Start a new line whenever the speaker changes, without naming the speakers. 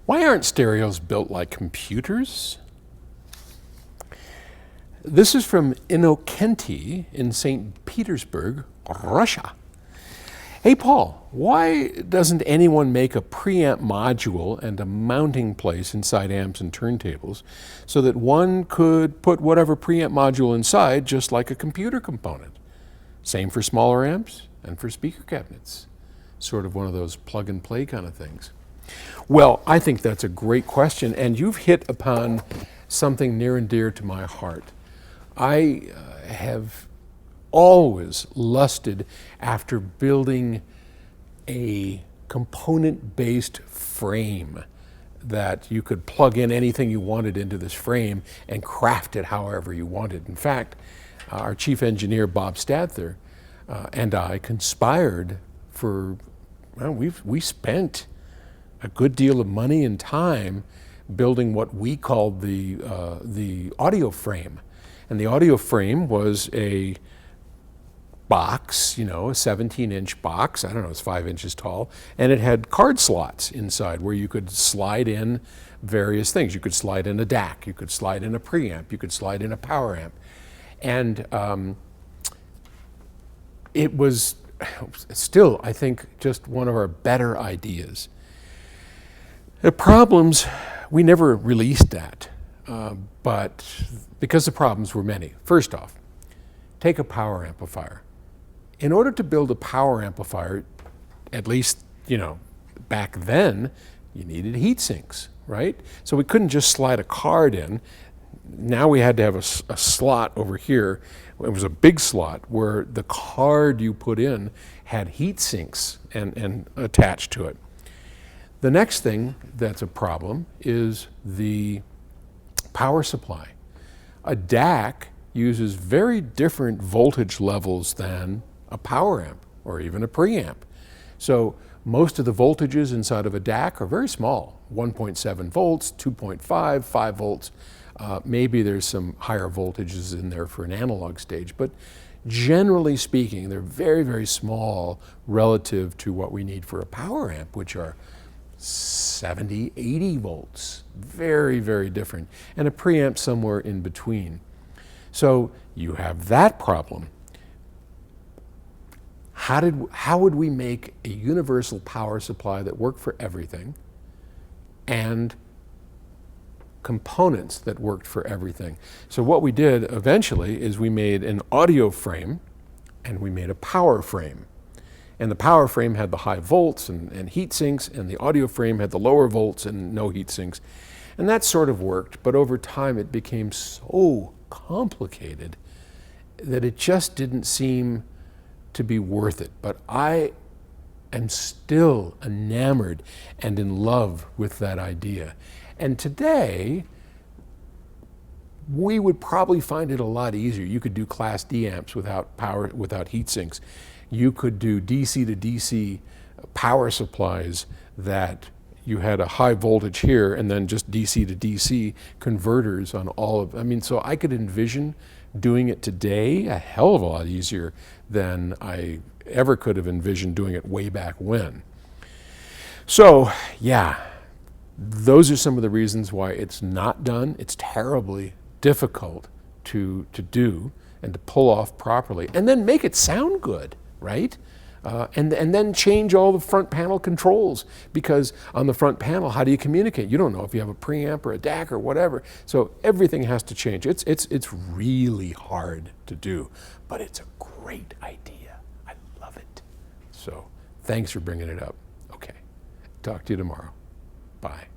Why aren't stereos built like computers? This is from Inokenti in St. Petersburg, Russia. Hey Paul, why doesn't anyone make a preamp module and a mounting place inside amps and turntables so that one could put whatever preamp module inside just like a computer component? Same for smaller amps and for speaker cabinets. Sort of one of those plug and play kind of things. Well, I think that's a great question, and you've hit upon something near and dear to my heart. I have always lusted after building a component-based frame that you could plug in anything you wanted into this frame and craft it however you wanted. In fact, our chief engineer, Bob Stadther, and I conspired for, well, we spent a good deal of money and time building what we called the audio frame. And the audio frame was a box, you know, a 17-inch box, I don't know, it's 5 inches tall, and it had card slots inside where you could slide in various things. You could slide in a DAC, you could slide in a preamp, you could slide in a power amp. And it was still, I think, just one of our better ideas. The problems, we never released that, but because the problems were many. First off, take a power amplifier. In order to build a power amplifier, at least, you know, back then, you needed heat sinks, right? So we couldn't just slide a card in. Now we had to have a slot over here. It was a big slot where the card you put in had heat sinks and attached to it. The next thing that's a problem is the power supply. A DAC uses very different voltage levels than a power amp or even a preamp. So most of the voltages inside of a DAC are very small, 1.7 volts, 2.5, 5 volts. Maybe there's some higher voltages in there for an analog stage, but generally speaking, they're very, very small relative to what we need for a power amp, which are 70, 80 volts. Very, very different. And a preamp somewhere in between. So you have that problem. How would we make a universal power supply that worked for everything and components that worked for everything? So what we did eventually is we made an audio frame and we made a power frame. And the power frame had the high volts and heat sinks, and the audio frame had the lower volts and no heat sinks. And that sort of worked, but over time it became so complicated that it just didn't seem to be worth it. But I am still enamored and in love with that idea. And today, we would probably find it a lot easier. You could do Class D amps without heat sinks. You could do DC to DC power supplies that you had a high voltage here and then just DC to DC converters on all of, I mean, so I could envision doing it today a hell of a lot easier than I ever could have envisioned doing it way back when. So yeah, those are some of the reasons why it's not done. It's terribly difficult to do and to pull off properly and then make it sound good, right? And then change all the front panel controls, because on the front panel, how do you communicate? You don't know if you have a preamp or a DAC or whatever. So everything has to change. It's really hard to do, but it's a great idea. I love it. So thanks for bringing it up. Okay, talk to you tomorrow. Bye.